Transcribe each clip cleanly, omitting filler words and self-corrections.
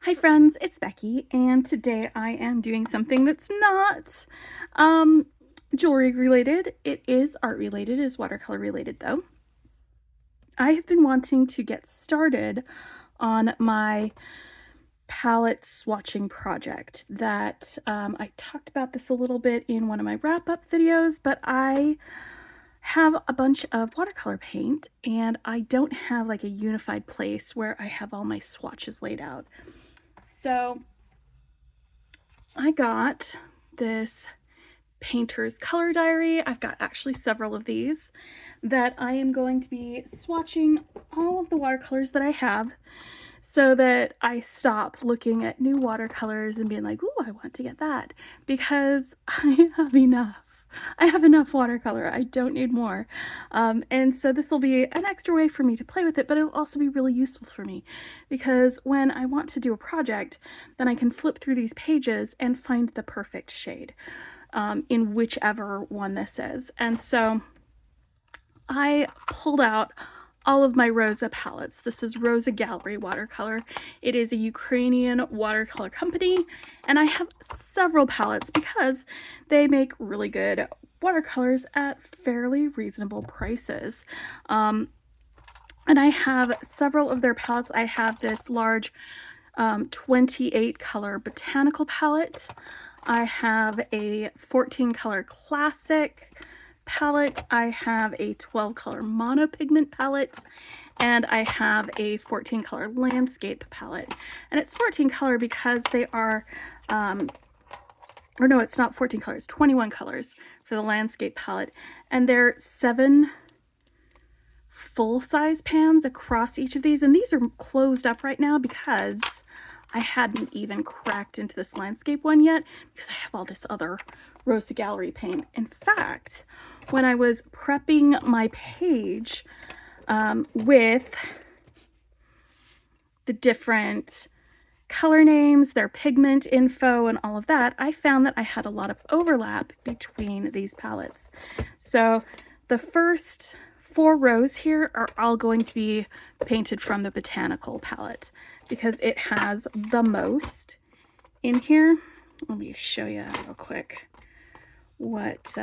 Hi friends, it's Becky, and today I am doing something that's not jewelry related. It is art related, it is watercolor related though. I have been wanting to get started on my palette swatching project that I talked about this a little bit in one of my wrap-up videos, but I have a bunch of watercolor paint and I don't have like a unified place where I have all my swatches laid out. So I got this painter's color diary. I've got actually several of these that I am going to be swatching all of the watercolors that I have so that I stop looking at new watercolors and being like, ooh, I want to get that, because I have enough. I have enough watercolor. I don't need more. And so this will be an extra way for me to play with it, but it'll also be really useful for me because when I want to do a project, then I can flip through these pages and find the perfect shade in whichever one this is. And so I pulled out all of my Rosa palettes. This is Rosa Gallery watercolor. It is a Ukrainian watercolor company, and I have several palettes because they make really good watercolors at fairly reasonable prices. And I have several of their palettes. I have this large 28 color botanical palette. I have a 14 color classic palette. I have a 12 color monopigment palette, and I have a 14 color landscape palette. And it's 14 color because they are or no, it's not 14 colors, 21 colors for the landscape palette, and they're 7 full-size pans across each of these, and these are closed up right now because I hadn't even cracked into this landscape one yet because I have all this other Rosa Gallery paint. In fact, when I was prepping my page with the different color names, their pigment info, and all of that, I found that I had a lot of overlap between these palettes. So the first 4 rows here are all going to be painted from the botanical palette because it has the most in here. Let me show you real quick what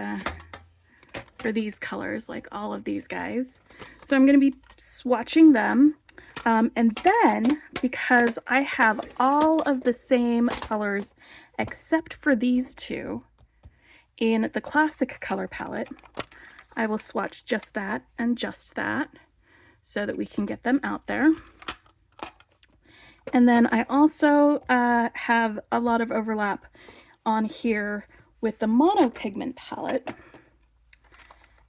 for these colors, like all of these guys. So I'm going to be swatching them, and then because I have all of the same colors except for these two in the classic color palette, I will swatch just that and just that so that we can get them out there. And then I also have a lot of overlap on here with the monopigment palette.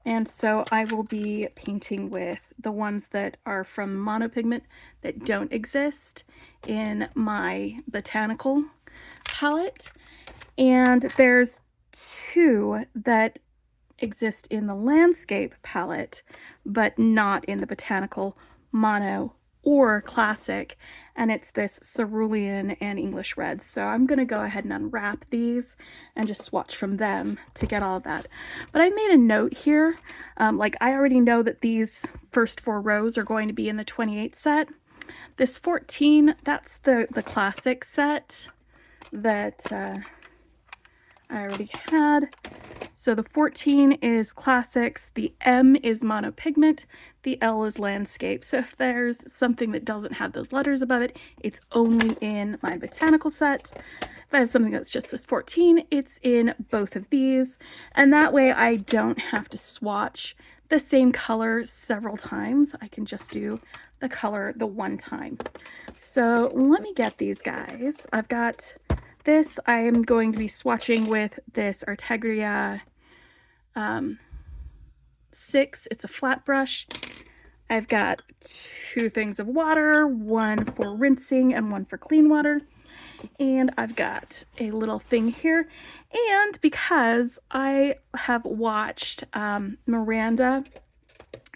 And so I will be painting with the ones that are from monopigment that don't exist in my botanical palette. And there's 2 that exist in the landscape palette, but not in the botanical mono or classic, and it's this cerulean and English red. So I'm going to go ahead and unwrap these and just swatch from them to get all of that. But I made a note here, like I already know that these first 4 rows are going to be in the 28 set. This 14, that's the classic set that I already had. So the 14 is classics, the M is monopigment, the L is landscape. So if there's something that doesn't have those letters above it, it's only in my botanical set. If I have something that's just this 14, it's in both of these. And that way I don't have to swatch the same color several times. I can just do the color the one time. So let me get these guys. I've got this. I am going to be swatching with this Artegria 6. It's a flat brush. I've got 2 things of water, one for rinsing and one for clean water. And I've got a little thing here. And because I have watched Miranda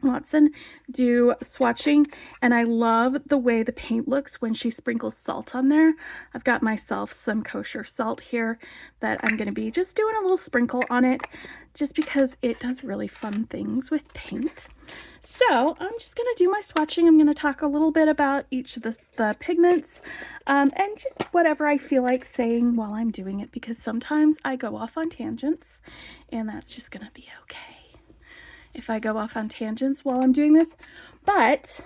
Watson do swatching, and I love the way the paint looks when she sprinkles salt on there. I've got myself some kosher salt here that I'm going to be just doing a little sprinkle on it just because it does really fun things with paint. So I'm just going to do my swatching. I'm going to talk a little bit about each of the pigments and just whatever I feel like saying while I'm doing it, because sometimes I go off on tangents and that's just going to be okay if I go off on tangents while I'm doing this, but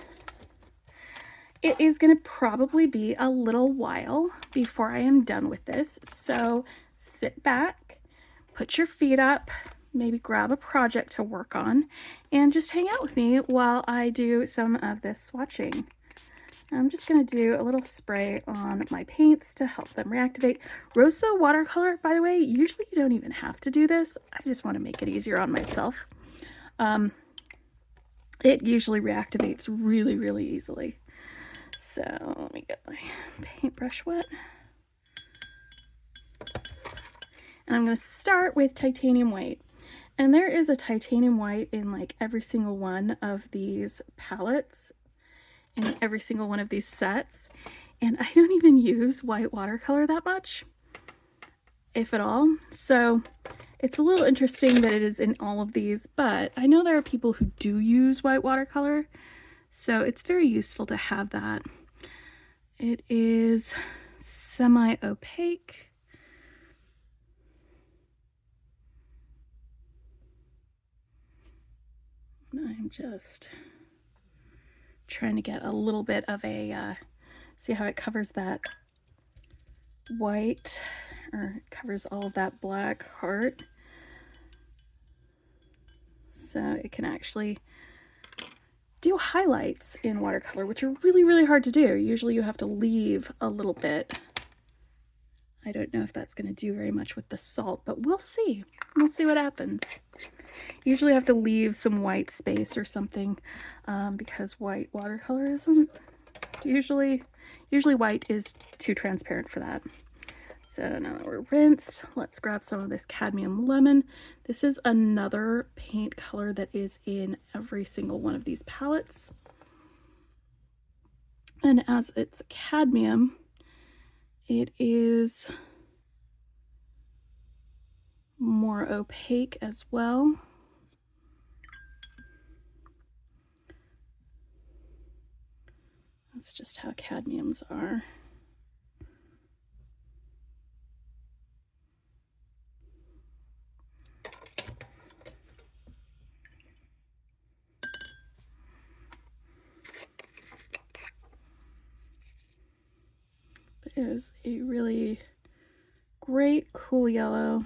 it is going to probably be a little while before I am done with this. So sit back, put your feet up, maybe grab a project to work on, and just hang out with me while I do some of this swatching. I'm just going to do a little spray on my paints to help them reactivate. Rosa watercolor, by the way, usually you don't even have to do this. I just want to make it easier on myself. It usually reactivates really, really easily. So let me get my paintbrush wet. And I'm going to start with titanium white. And there is a titanium white in like every single one of these palettes, in every single one of these sets. And I don't even use white watercolor that much, if at all. So it's a little interesting that it is in all of these, but I know there are people who do use white watercolor, so it's very useful to have that. It is semi-opaque. I'm just trying to get a little bit of a, see how it covers that white, or covers all of that black heart. So it can actually do highlights in watercolor, which are really, really hard to do. Usually you have to leave a little bit. I don't know if that's going to do very much with the salt, but we'll see. We'll see what happens. Usually I have to leave some white space or something because white watercolor isn't usually white is too transparent for that. So now that we're rinsed, let's grab some of this cadmium lemon. This is another paint color that is in every single one of these palettes. And as it's cadmium, it is more opaque as well. That's just how cadmiums are. It is a really great cool yellow.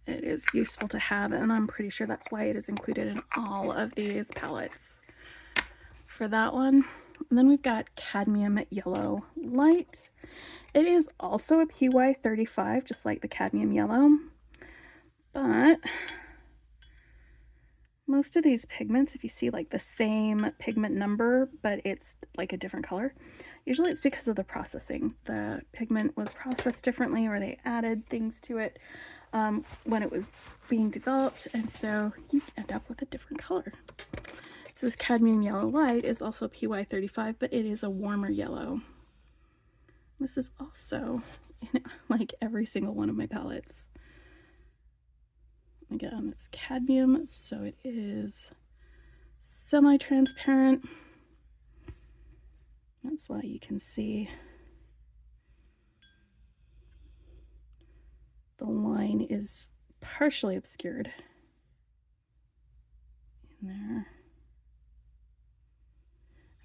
It is useful to have, and I'm pretty sure that's why it is included in all of these palettes for that one. And then we've got cadmium yellow light. It is also a PY35, just like the cadmium yellow, but most of these pigments, if you see like the same pigment number, but it's like a different color, usually it's because of the processing. The pigment was processed differently, or they added things to it when it was being developed, and so you end up with a different color. So this cadmium yellow light is also PY35, but it is a warmer yellow. This is also in like every single one of my palettes. Again, it's cadmium, so it is semi-transparent. That's why you can see the line is partially obscured in there.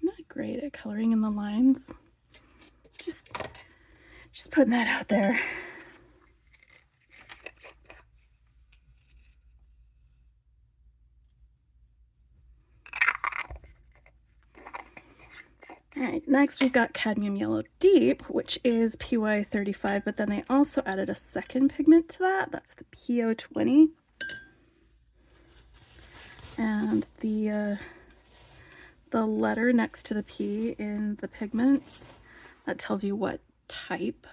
I'm not great at coloring in the lines. Just putting that out there. All right, next we've got cadmium yellow deep, which is PY35, but then they also added a second pigment to that. That's the PO20. And the letter next to the P in the pigments, that tells you what type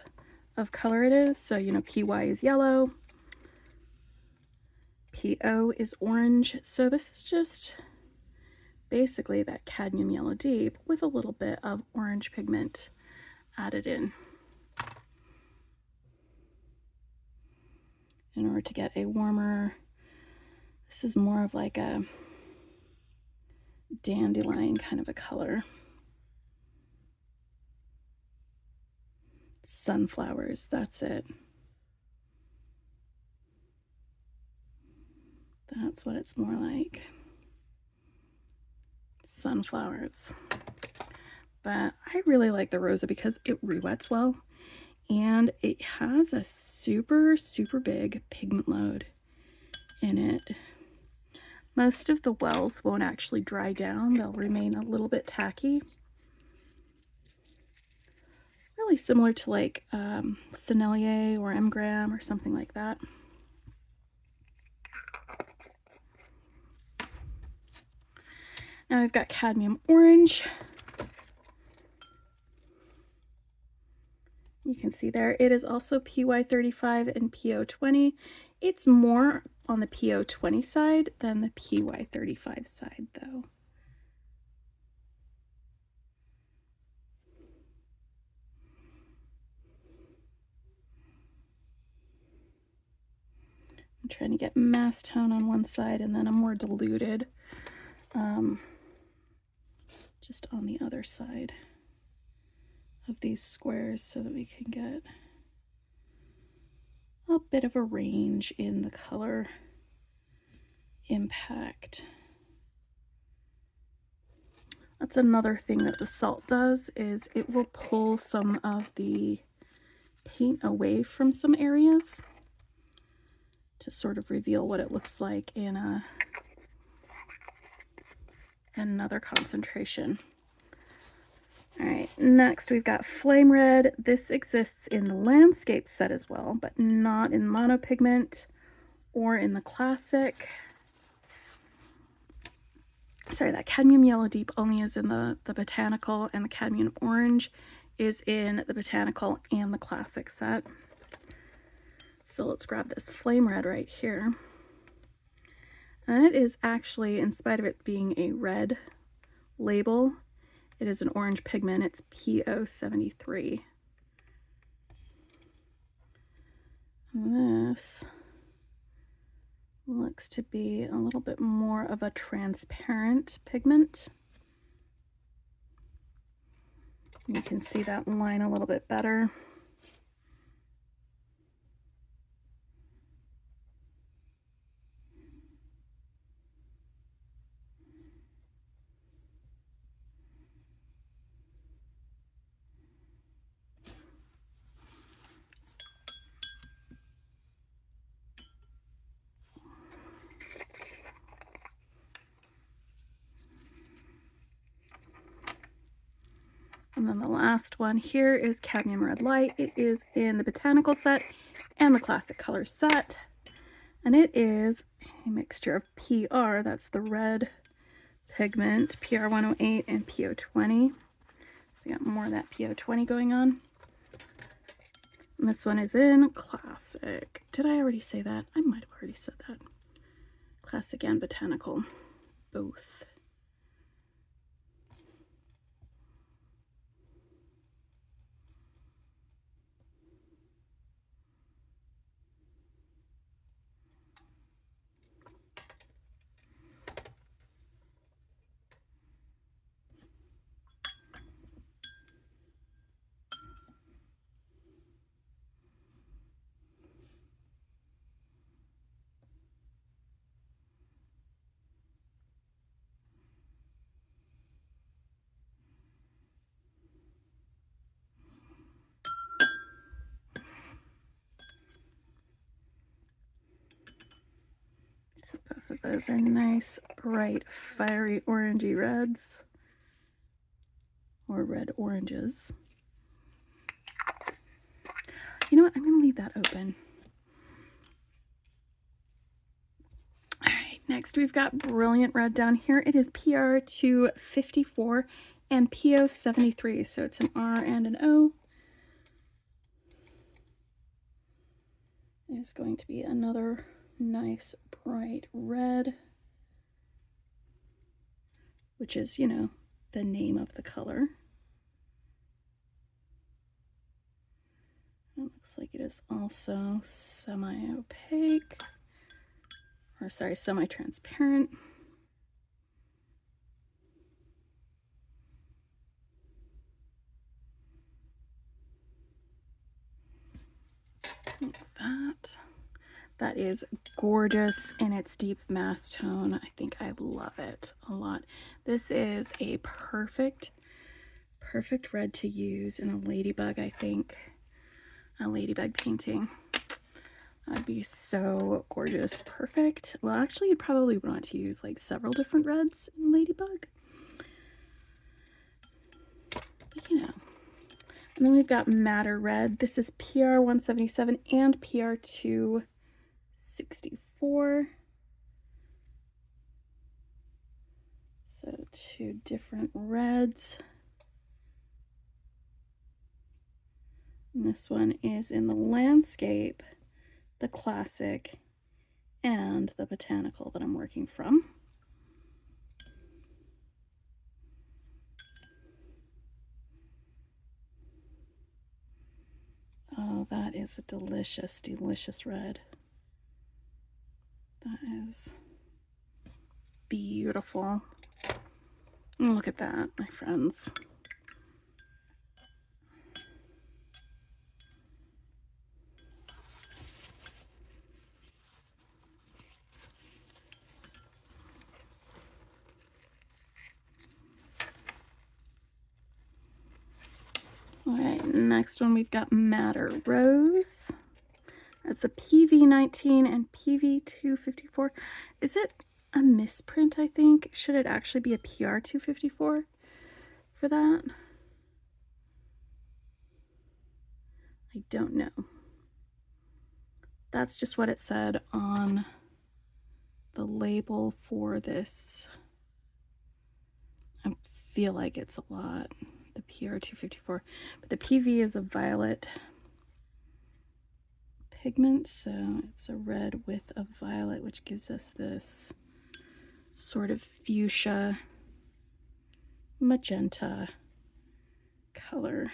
of color it is. So, you know, PY is yellow, PO is orange. So this is just basically that cadmium yellow deep with a little bit of orange pigment added in order to get a warmer, this is more of like a dandelion kind of a color. Sunflowers, that's it. That's what it's more like. Sunflowers. But I really like the Rosa because it re-wets well, and it has a super, super big pigment load in it. Most of the wells won't actually dry down. They'll remain a little bit tacky. Really similar to like Sennelier or M. Graham or something like that. Now we've got cadmium orange. You can see there, it is also PY35 and PO20. It's more on the PO20 side than the PY35 side though. I'm trying to get mass tone on one side and then a more diluted just on the other side of these squares so that we can get a bit of a range in the color impact. That's another thing that the salt does, is it will pull some of the paint away from some areas to sort of reveal what it looks like in another concentration. All right, next we've got Flame Red. This exists in the landscape set as well, but not in monopigment or in the classic. Sorry, that cadmium yellow deep only is in the botanical, and the cadmium orange is in the botanical and the classic set. So let's grab this Flame Red right here. And it is actually, in spite of it being a red label, it is an orange pigment. It's PO73. And this looks to be a little bit more of a transparent pigment. You can see that line a little bit better. And then the last one here is Cadmium Red Light. It is in the Botanical set and the Classic Color set. And it is a mixture of PR, that's the red pigment, PR108 and PO20. So you got more of that PO20 going on. And this one is in Classic. Did I already say that? I might have already said that. Classic and Botanical, both. Both of those are nice, bright, fiery, orangey reds, or red oranges. You know what? I'm going to leave that open. All right, next we've got Brilliant Red down here. It is PR254 and PO73, so it's an R and an O. It's going to be another nice bright red. which is, you know, the name of the color. It looks like it is also semi-opaque, or sorry, semi-transparent. Like that. That is gorgeous in its deep mass tone. I think I love it a lot. This is a perfect red to use in a ladybug, I think. A ladybug painting. That'd be so gorgeous. Perfect. Well, actually, you'd probably want to use like several different reds in ladybug. But, you know. And then we've got Madder Red. This is PR 177 and PR 264. So 2 different reds. And this one is in the landscape, the classic, and the botanical that I'm working from. Oh, that is a delicious, delicious red. That is beautiful. Look at that, my friends. All right, next one we've got Madder Rose. That's a PV19 and PV254. Is it a misprint, I think? Should it actually be a PR254 for that? I don't know. That's just what it said on the label for this. I feel like it's a lot, the PR254, but the PV is a violet pigment, so it's a red with a violet, which gives us this sort of fuchsia magenta color.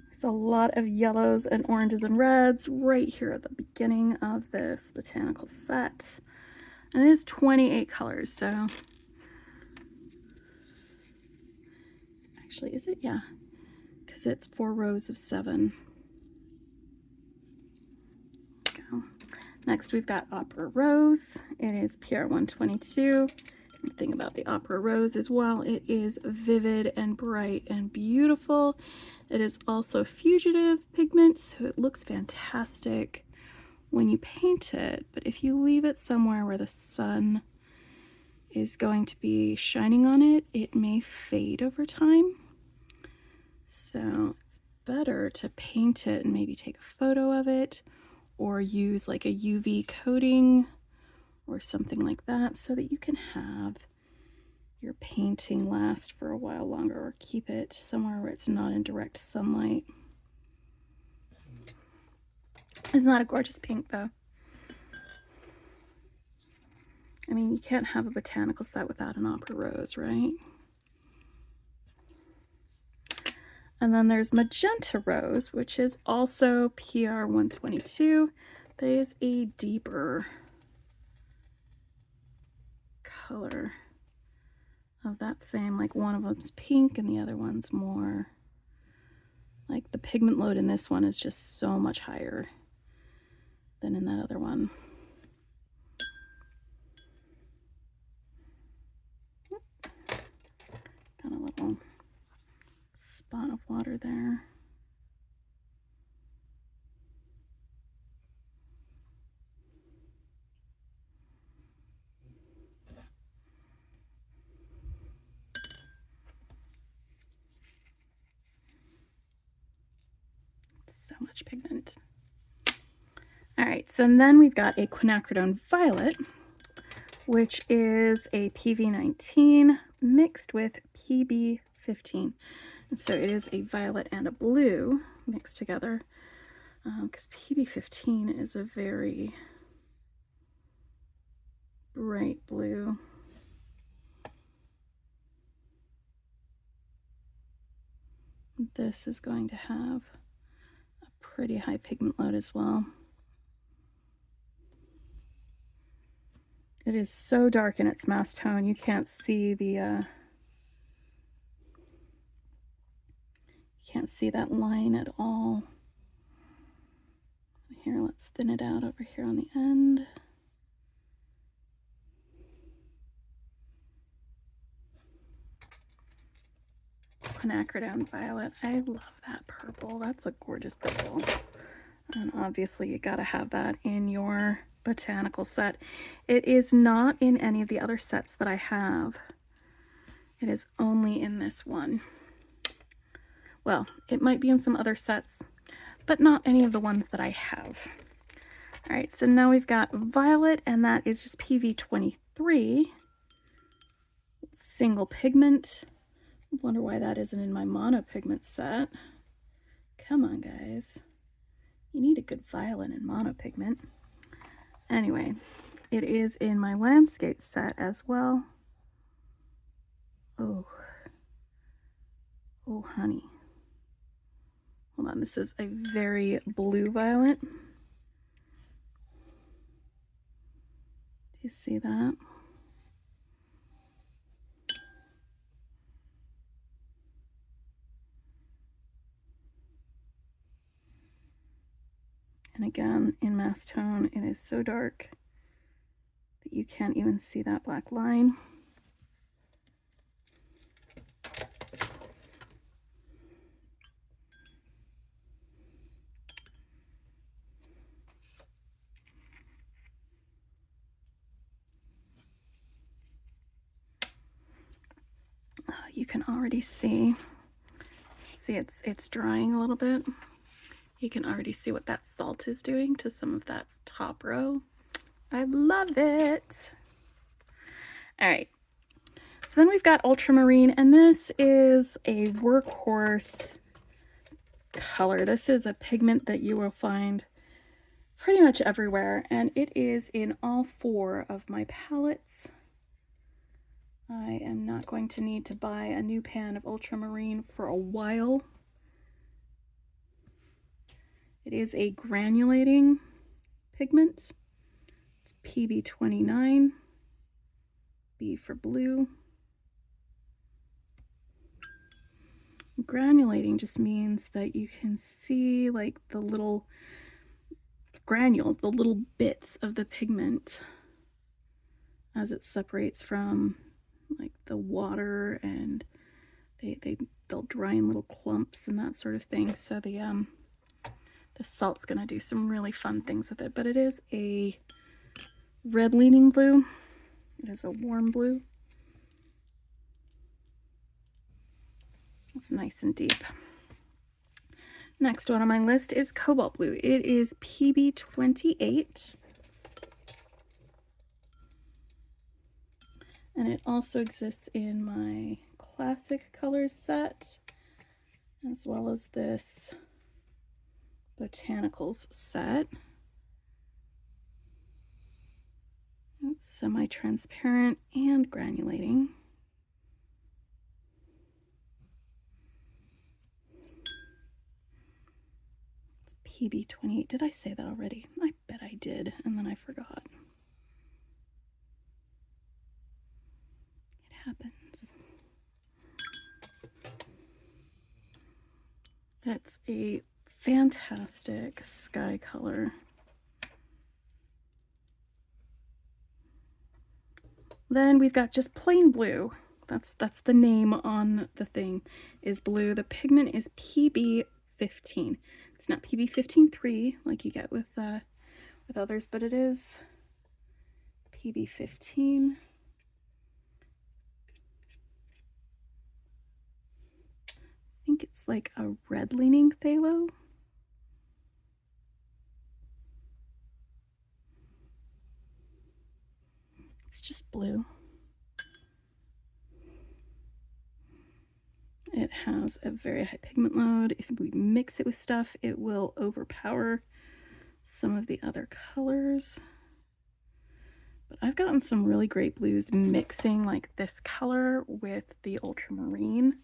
There's a lot of yellows and oranges and reds right here at the beginning of this botanical set. And it is 28 colors, so actually, is it? Yeah, because it's 4 rows of 7. Go. Next, we've got Opera Rose. It is PR 122. The thing about the Opera Rose is, while it is vivid and bright and beautiful, it is also fugitive pigment, so it looks fantastic when you paint it. But if you leave it somewhere where the sun is going to be shining on it, it may fade over time. So it's better to paint it and maybe take a photo of it, or use like a UV coating or something like that, so that you can have your painting last for a while longer, or keep it somewhere where it's not in direct sunlight. It's not a gorgeous pink though. I mean, you can't have a botanical set without an Opera Rose, right? And then there's Magenta Rose, which is also PR 122, but is a deeper color of that same, like one of them's pink and the other one's more, like the pigment load in this one is just so much higher than in that other one. Got a little spot of water there. So much pigment. All right, so then we've got a quinacridone violet, which is a PV19 mixed with PB15. And so it is a violet and a blue mixed together, because PB15 is a very bright blue. This is going to have a pretty high pigment load as well. It is so dark in its mass tone, you can't see the you can't see that line at all. Here, let's thin it out over here on the end. Quinacridone violet. I love that purple. That's a gorgeous purple. And obviously you gotta have that in your botanical set. It is not in any of the other sets that I have. It is only in this one. Well, it might be in some other sets, but not any of the ones that I have. All right, so now we've got violet, and that is just PV23. Single pigment. I wonder why that isn't in my monopigment set. Come on, guys. You need a good violet and monopigment. Anyway, it is in my landscape set as well. Oh, honey. Hold on, this is a very blue violet. Do you see that? And again, in mass tone, it is so dark that you can't even see that black line. You can already see it's drying a little bit. You can already see what that salt is doing to some of that top row. I love it. All right, so then we've got ultramarine, and this is a workhorse color. This is a pigment that you will find pretty much everywhere, and it is in all 4 of my palettes. I am not going to need to buy a new pan of ultramarine for a while. It is a granulating pigment. It's PB29, B for blue. Granulating just means that you can see like the little granules, the little bits of the pigment as it separates from like the water, and they'll dry in little clumps and that sort of thing. So the salt's gonna do some really fun things with it, but it is a red leaning blue. It is a warm blue. It's nice and deep. Next one on my list is cobalt blue. It is PB28. And it also exists in my classic colors set, as well as this botanicals set. It's semi-transparent and granulating. It's PB28. Did I say that already? I bet I did, and then I forgot. It happens. It's a fantastic sky color. Then we've got just plain blue. That's the name on the thing, is blue. The pigment is PB15. It's not PB15-3 like you get with others, but it is PB15. I think it's like a red leaning phthalo. It's just blue. It has a very high pigment load. If we mix it with stuff, it will overpower some of the other colors. But I've gotten some really great blues mixing like this color with the ultramarine.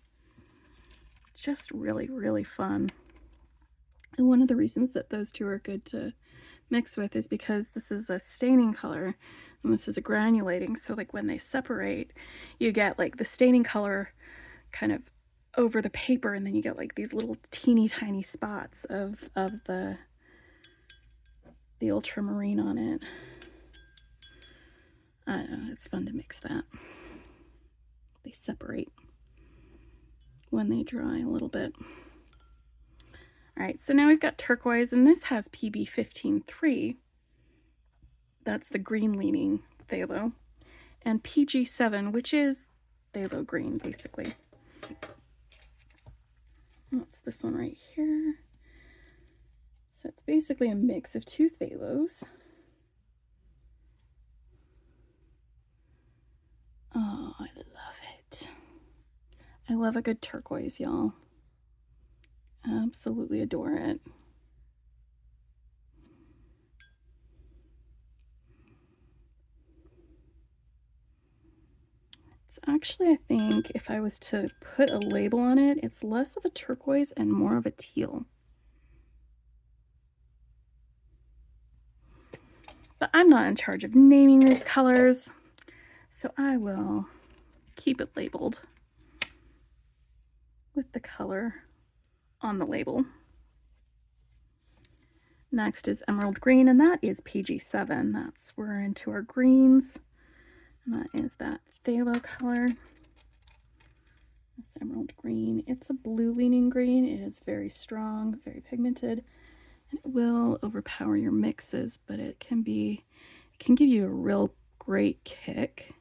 Just really, really fun. And one of the reasons that those two are good to mix with is because this is a staining color and this is a granulating. So like when they separate, you get like the staining color kind of over the paper, and then you get like these little teeny tiny spots of the ultramarine on it. I don't know, it's fun to mix that. They separate when they dry a little bit. All right, so now we've got turquoise, and this has PB 15.3. That's the green leaning phthalo. And PG7, which is phthalo green, basically. That's this one right here. So it's basically a mix of two phthalos. Oh, I love it. I love a good turquoise, y'all. Absolutely adore it. It's actually, I think, if I was to put a label on it, it's less of a turquoise and more of a teal. But I'm not in charge of naming these colors, so I will keep it labeled with the color on the label. Next is emerald green, and that is PG7. We're into our greens, and that is that phthalo color. This emerald green. It's a blue leaning green. It is very strong, very pigmented, and it will overpower your mixes, but it can give you a real great kick.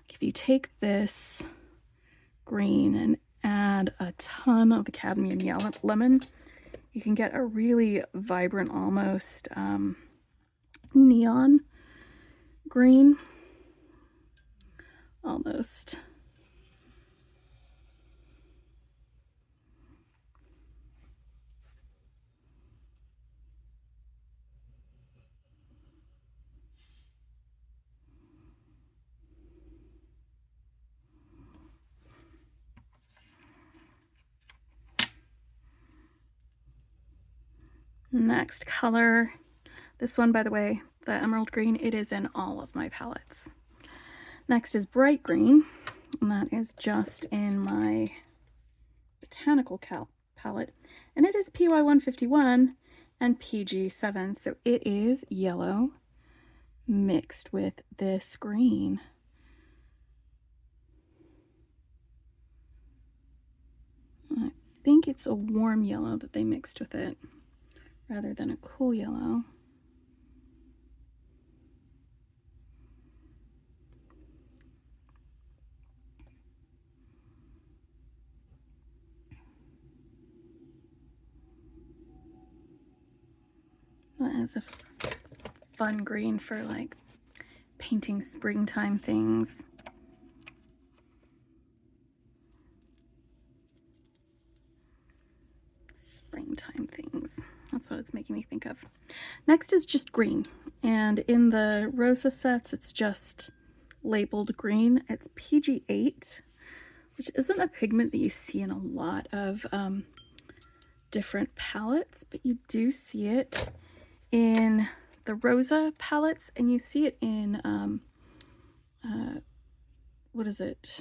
If you take this green and add a ton of the cadmium yellow lemon, you can get a really vibrant, almost neon green. Almost. Next color, this one, by the way, the emerald green, it is in all of my palettes. Next is bright green, and that is just in my botanical palette, and it is PY 151 and PG 7, so it is yellow mixed with this green. I think it's a warm yellow that they mixed with it rather than a cool yellow. That is a fun green for like painting springtime things. Springtime things. That's what it's making me think of. Next is just green. And in the Rosa sets, it's just labeled green. It's PG8, which isn't a pigment that you see in a lot of different palettes, but you do see it in the Rosa palettes, and you see it in, what is it?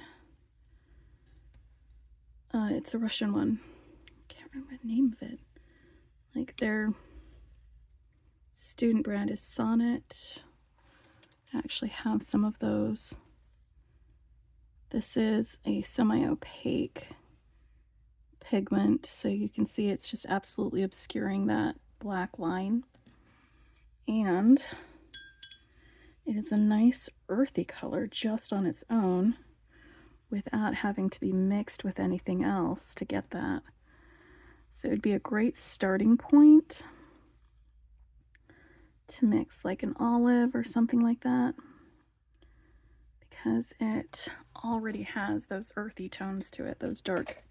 It's a Russian one. Can't remember the name of it. Like their student brand is Sonnet. I actually have some of those. This is a semi-opaque pigment, so you can see it's just absolutely obscuring that black line. And it is a nice earthy color just on its own without having to be mixed with anything else to get that. So it'd be a great starting point to mix like an olive or something like that, because it already has those earthy tones to it, those dark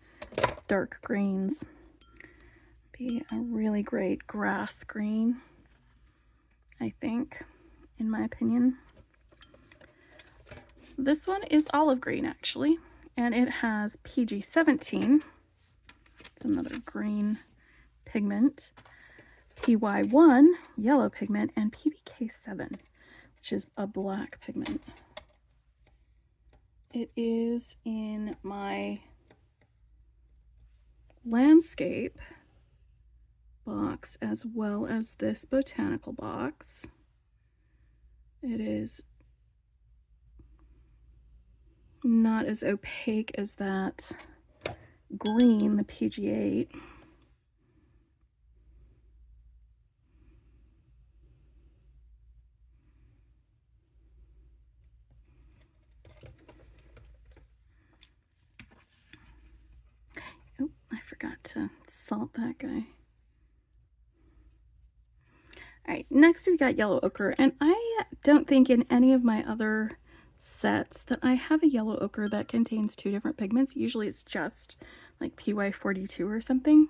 greens. Be a really great grass green, I think, in my opinion. This one is olive green actually, and it has PG17. It's another green pigment. PY1, yellow pigment, and PBK7, which is a black pigment. It is in my landscape box as well as this botanical box. It is not as opaque as that green, the PG8. Oh, I forgot to salt that guy. All right, next we got yellow ochre, and I don't think in any of my other sets that I have a yellow ochre that contains two different pigments. Usually it's just like PY42 or something,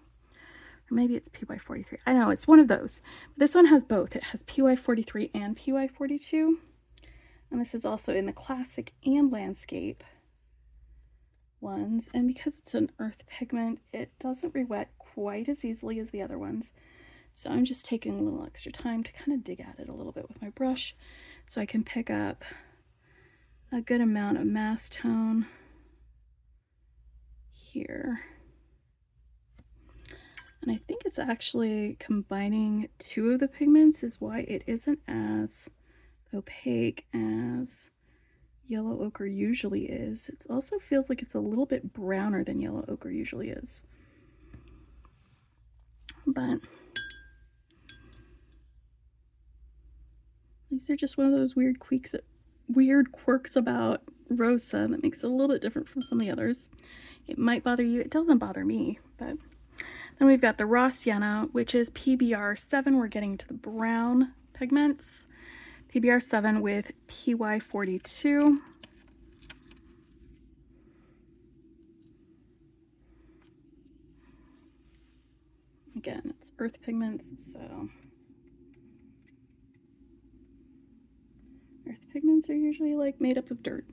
or maybe it's PY43. I don't know, it's one of those. But this one has both. It has PY43 and PY42, and this is also in the classic and landscape ones, and because it's an earth pigment, it doesn't re-wet quite as easily as the other ones. So I'm just taking a little extra time to kind of dig at it a little bit with my brush so I can pick up a good amount of mass tone here. And I think it's actually combining two of the pigments is why it isn't as opaque as yellow ochre usually is. It also feels like it's a little bit browner than yellow ochre usually is. But these are just one of those weird quirks about Rosa that makes it a little bit different from some of the others. It might bother you. It doesn't bother me. But then we've got the raw sienna, which is PBR7. We're getting to the brown pigments. PBR7 with PY42. Again, it's earth pigments, so earth pigments are usually like made up of dirt.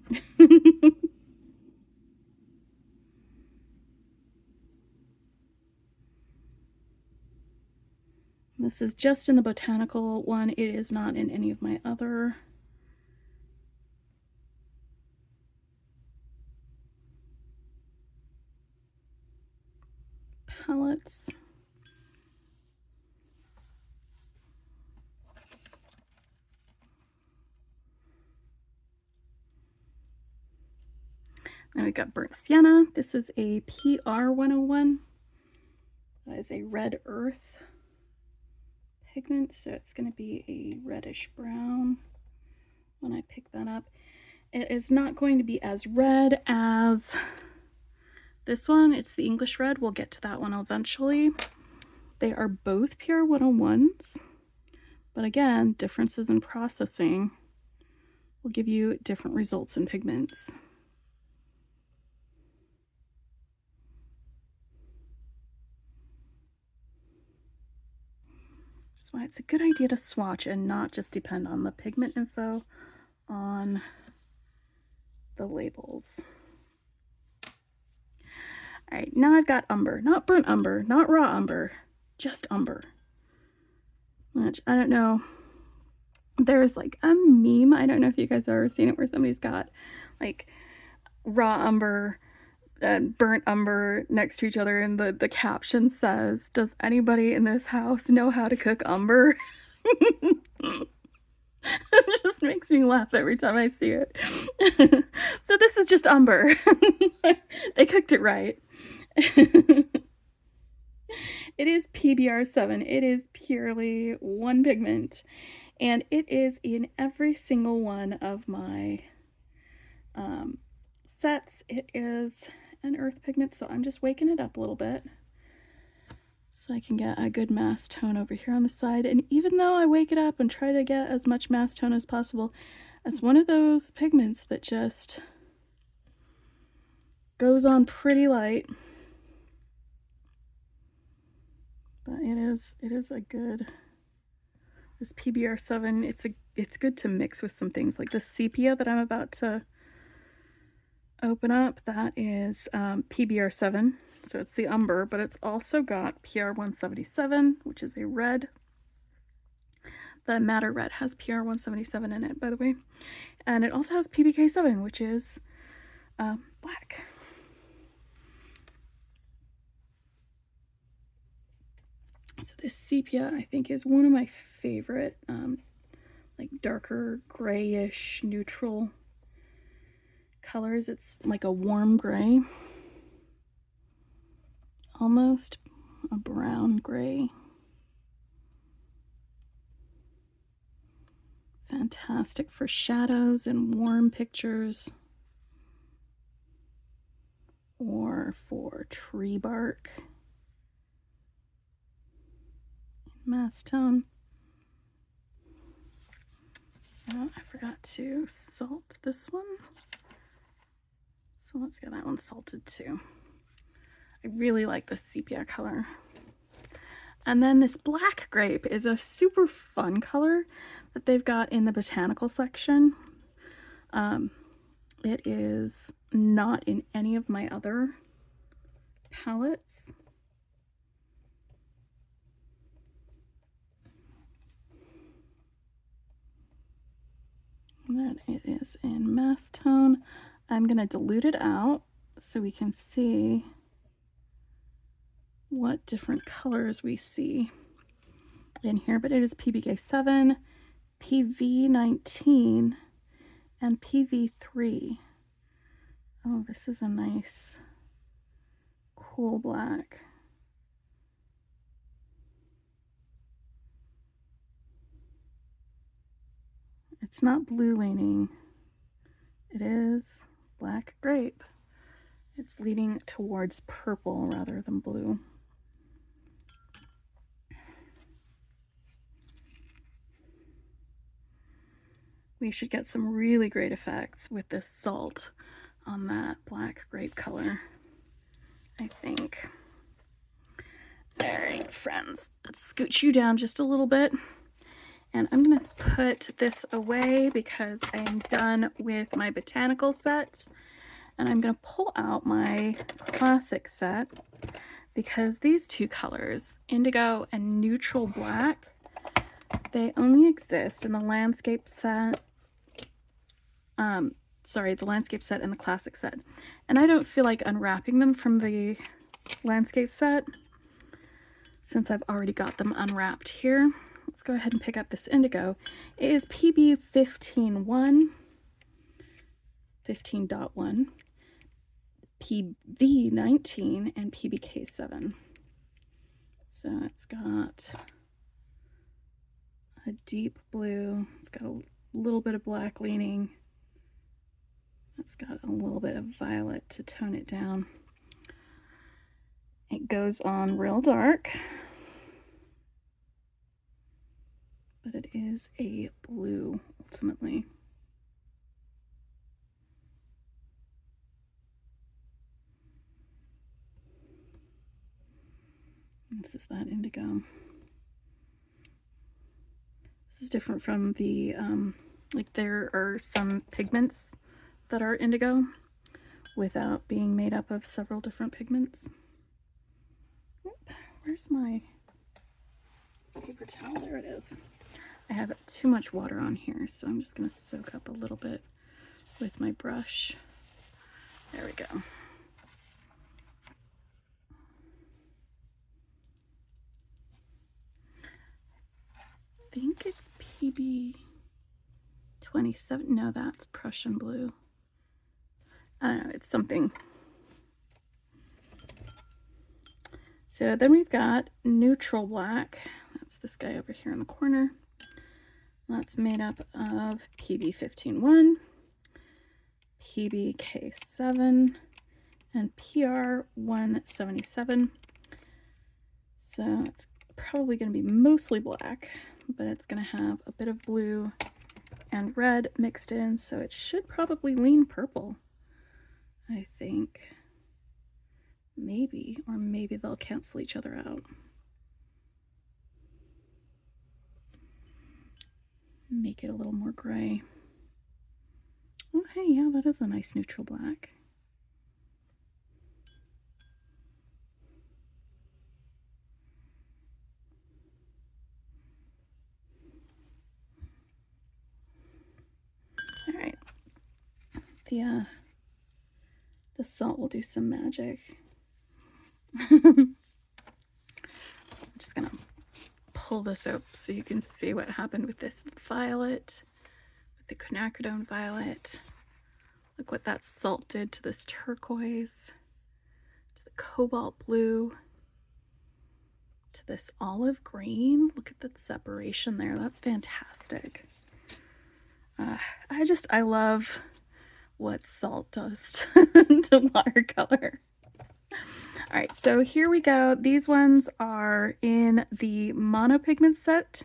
This is just in the botanical one. It is not in any of my other palettes. Then we've got burnt sienna. This is a PR101. That is a red earth pigment, so it's going to be a reddish brown when I pick that up. It is not going to be as red as this one. It's the English red. We'll get to that one eventually. They are both PR101s, but again, differences in processing will give you different results in pigments. That's why it's a good idea to swatch and not just depend on the pigment info on the labels. All right, now I've got umber, not burnt umber, not raw umber, just umber. Which I don't know. There's like a meme, I don't know if you guys have ever seen it, where somebody's got like raw umber and burnt umber next to each other, and the caption says, "Does anybody in this house know how to cook umber?" It just makes me laugh every time I see it. So this is just umber. They cooked it right. It is PBR7. It is purely one pigment, and it is in every single one of my sets. It is an earth pigment, so I'm just waking it up a little bit so I can get a good mass tone over here on the side. And even though I wake it up and try to get as much mass tone as possible, it's one of those pigments that just goes on pretty light. But it is a good, this PBR7, it's good to mix with some things like the sepia that I'm about to open up, that is PBR7, so it's the umber, but it's also got PR177, which is a red. The Matter Red has PR177 in it, by the way. And it also has PBK7, which is black. So this sepia, I think, is one of my favorite, like darker grayish neutral colors. It's like a warm gray, almost a brown gray. Fantastic for shadows and warm pictures, or for tree bark. Mass tone. Oh, I forgot to salt this one, so let's get that one salted too. I really like this sepia color. And then this black grape is a super fun color that they've got in the botanical section. It is not in any of my other palettes. And then it is in mass tone. I'm going to dilute it out so we can see what different colors we see in here, but it is PBK7, PV19, and PV3. Oh, this is a nice, cool black. It's not blue leaning. It is black grape. It's leaning towards purple rather than blue. We should get some really great effects with this salt on that black grape color, I think. All right, friends, let's scooch you down just a little bit. And I'm going to put this away because I am done with my botanical set. And I'm going to pull out my classic set because these two colors, indigo and neutral black, they only exist in the landscape set. The landscape set and the classic set. And I don't feel like unwrapping them from the landscape set since I've already got them unwrapped here. Let's go ahead and pick up this indigo. It is PB 15.1, 15.1, PV 19, and PBK 7. So it's got a deep blue, it's got a little bit of black leaning, it's got a little bit of violet to tone it down. It goes on real dark, but it is a blue ultimately. This is that indigo. This is different from the, like there are some pigments that are indigo without being made up of several different pigments. Where's my paper towel? There it is. I have too much water on here, so I'm just going to soak up a little bit with my brush. There we go. I think it's PB 27. No, that's Prussian blue. I don't know, it's something. So then we've got neutral black. That's this guy over here in the corner. That's made up of PB 15.1, PBK7, and PR 177. So it's probably going to be mostly black, but it's going to have a bit of blue and red mixed in, so it should probably lean purple, I think. Maybe, or maybe they'll cancel each other out. Make it a little more gray. Oh, hey, yeah, that is a nice neutral black. the salt will do some magic. I'm just gonna pull this up so you can see what happened with this violet, with the quinacridone violet. Look what that salt did to this turquoise, to the cobalt blue, to this olive green. Look at that separation there. That's fantastic. I love what salt does to watercolor. All right, so here we go. These ones are in the monopigment set,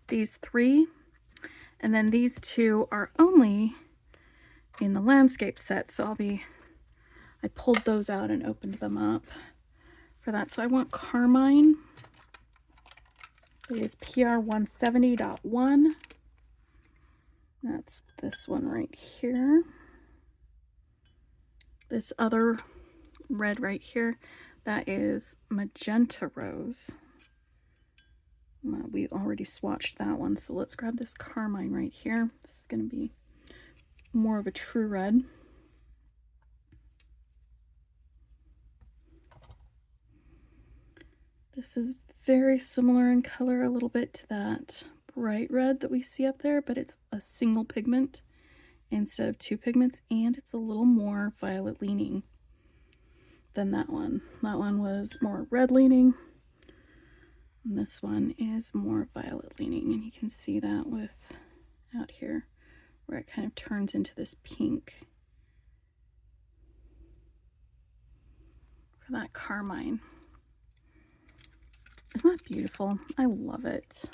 these 3, and then these 2 are only in the landscape set. So I pulled those out and opened them up for that. So I want Carmine. It is PR 170.1. That's this one right here. This other red right here, that is Magenta Rose. We already swatched that one, so let's grab this Carmine right here. This is going to be more of a true red. This is very similar in color a little bit to that bright red that we see up there, but it's a single pigment instead of 2 pigments, and it's a little more violet leaning than that one. That one was more red leaning, and this one is more violet leaning, and you can see that with out here where it kind of turns into this pink for that Carmine. Isn't that beautiful? I love it.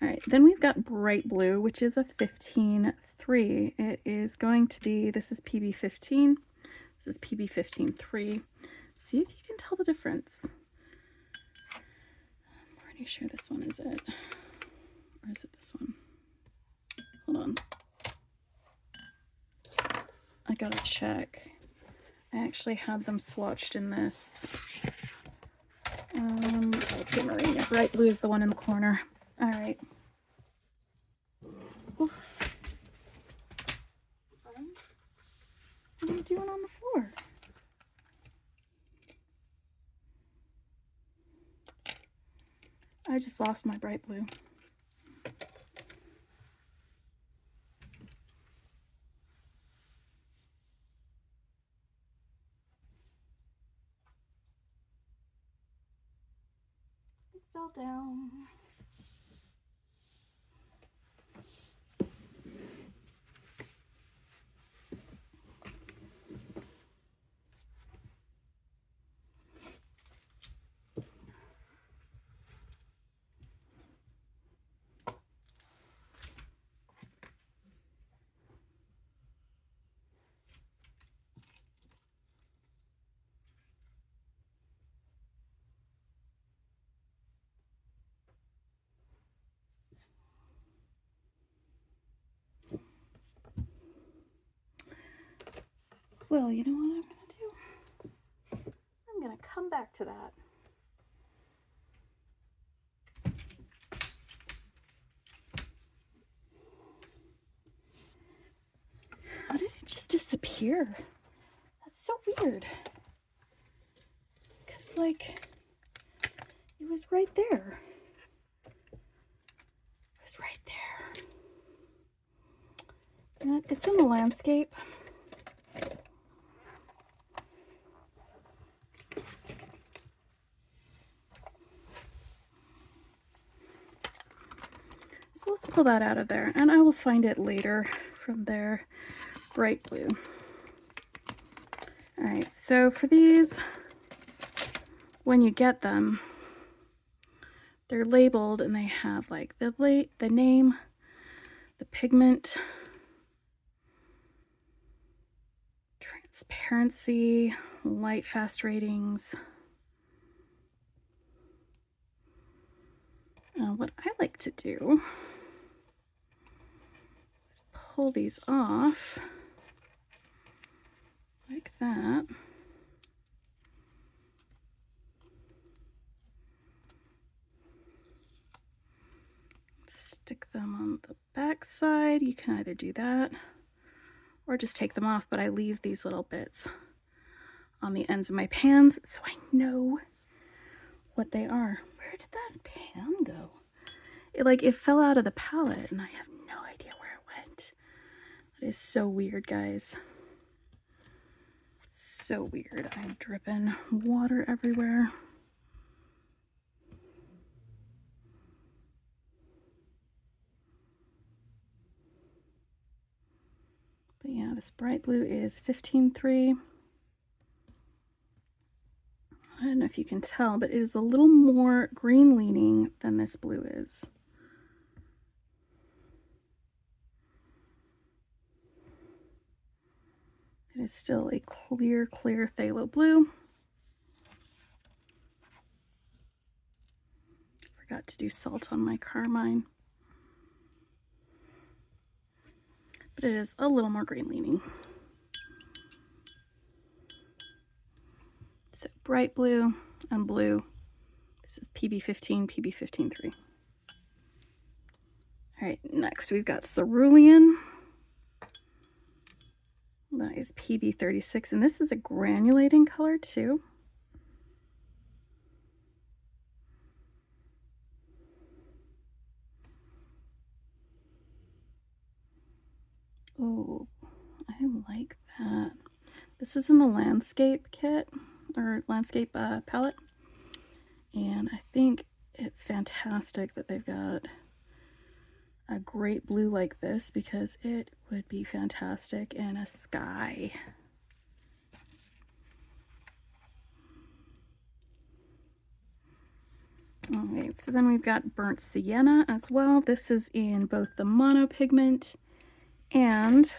All right, then we've got bright blue, which is a 15.3. It is going to be, this is PB15. This is PB15.3. See if you can tell the difference. I'm pretty sure this one is it. Or is it this one? Hold on. I gotta check. I actually had them swatched in this. Ultramarine. Bright blue is the one in the corner. All right. Oof. What are you doing on the floor? I just lost my bright blue. It fell down. Well, you know what I'm going to do? I'm going to come back to that. How did it just disappear? That's so weird. Because, like, it was right there. It was right there. And it's in the landscape. So let's pull that out of there, and I will find it later from there. Bright blue. All right, so for these, when you get them, they're labeled and they have like the name, the pigment, transparency, light fast ratings. What I like to do is pull these off like that. Stick them on the back side. You can either do that or just take them off, but I leave these little bits on the ends of my pans so I know what they are. Where did that pan go? It fell out of the palette and I have no idea where it went. That is so weird, guys. So weird. I'm dripping water everywhere. But yeah, this bright blue is 15.3. I don't know if you can tell, but it is a little more green leaning than this blue is. It is still a clear, clear phthalo blue. Forgot to do salt on my carmine. But it is a little more green leaning. So bright blue and blue. This is PB15, PB15.3. All right, next we've got cerulean. That is PB36, and this is a granulating color too. Oh, I like that. This is in the landscape kit, or landscape palette, and I think it's fantastic that they've got a great blue like this, because it would be fantastic in a sky. All right, so then we've got burnt sienna as well. This is in both the monopigment and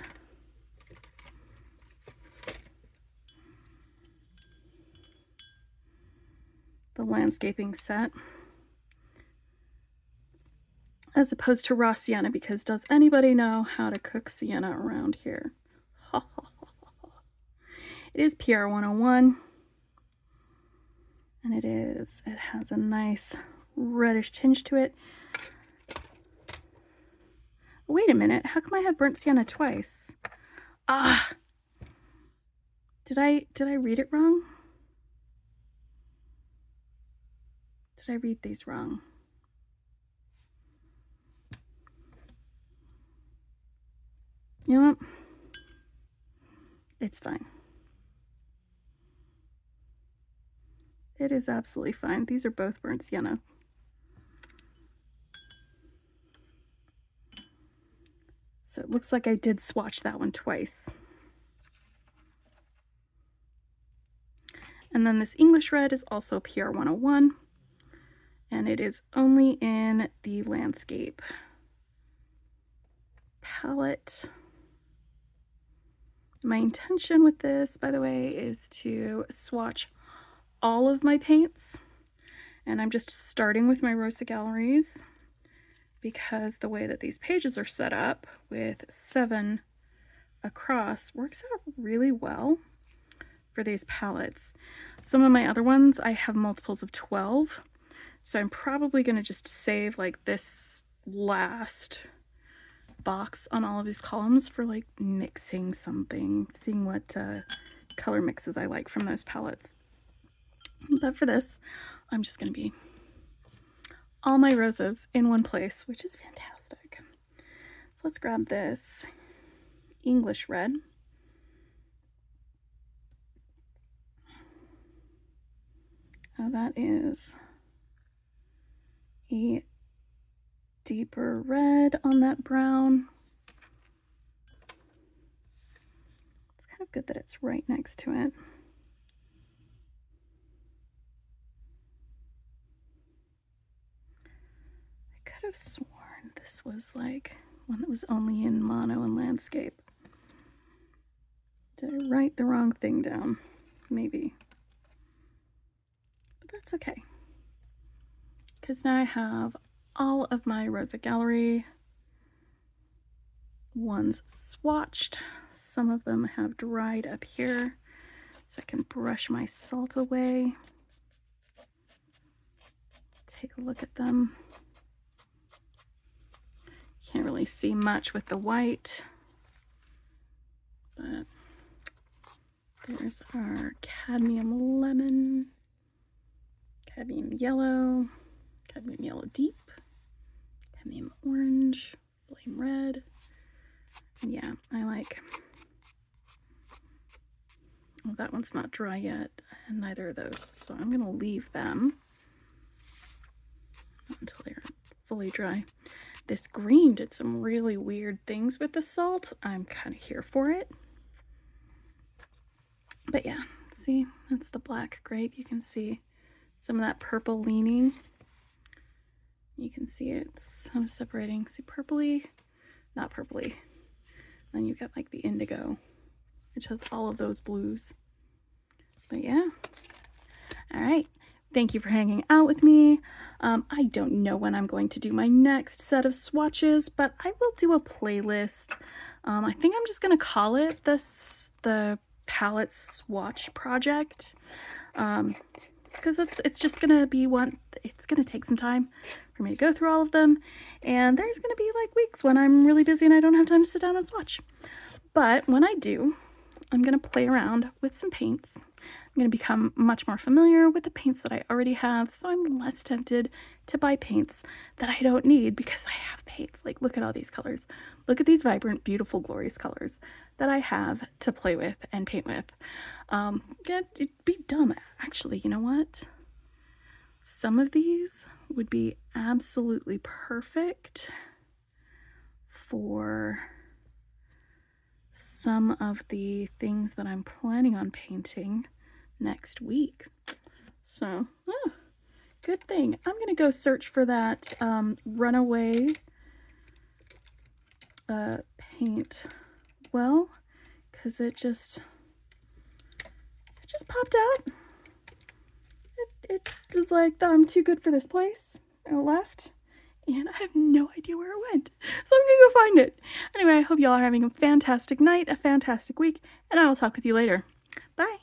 the landscaping set, as opposed to raw sienna, because does anybody know how to cook sienna around here? It is PR 101, and it has a nice reddish tinge to it. Wait a minute, how come I have burnt sienna twice? Ah, did I read it wrong? Did I read these wrong? You know what? It's fine. It is absolutely fine. These are both burnt sienna. So it looks like I did swatch that one twice. And then this English red is also PR 101, and it is only in the landscape palette. My intention with this, by the way, is to swatch all of my paints, and I'm just starting with my Rosa Galleries, because the way that these pages are set up with 7 across works out really well for these palettes. Some of my other ones I have multiples of 12, so I'm probably going to just save like this last box on all of these columns for like mixing something, seeing what color mixes I like from those palettes. But for this, I'm just going to be all my roses in one place, which is fantastic. So let's grab this English red. Oh, that is a deeper red on that brown. It's kind of good that it's right next to it. I could have sworn this was like one that was only in mono and landscape. Did I write the wrong thing down? Maybe. But that's okay, because now I have all of my Rosa Gallery ones swatched. Some of them have dried up here, so I can brush my salt away. Take a look at them. Can't really see much with the white, There's our cadmium lemon, cadmium yellow deep, cadmium orange, flame red. Yeah, I like. Oh, that one's not dry yet, and neither of those, so I'm gonna leave them until they're fully dry. This green did some really weird things with the salt. I'm kind of here for it. But yeah, see, that's the black grape. You can see some of that purple leaning. You can see it's kind of separating. See, purpley, not purpley. Then you've got like the indigo, which has all of those blues. But yeah. All right. Thank you for hanging out with me. I don't know when I'm going to do my next set of swatches, but I will do a playlist. I think I'm just going to call it the palette swatch project, because it's just going to be one. It's going to take some time for me to go through all of them, and there's going to be like weeks when I'm really busy and I don't have time to sit down and swatch. But when I do, I'm going to play around with some paints. I'm going to become much more familiar with the paints that I already have, so I'm less tempted to buy paints that I don't need because I have paints. Like, look at all these colors. Look at these vibrant, beautiful, glorious colors that I have to play with and paint with. It'd be dumb, actually. You know what? Some of these would be absolutely perfect for some of the things that I'm planning on painting next week. So, good thing. I'm gonna go search for that runaway paint well, because it just popped out. It was like, I'm too good for this place, and it left, and I have no idea where it went. So I'm gonna go find it. Anyway, I hope y'all are having a fantastic night, a fantastic week, and I will talk with you later. Bye.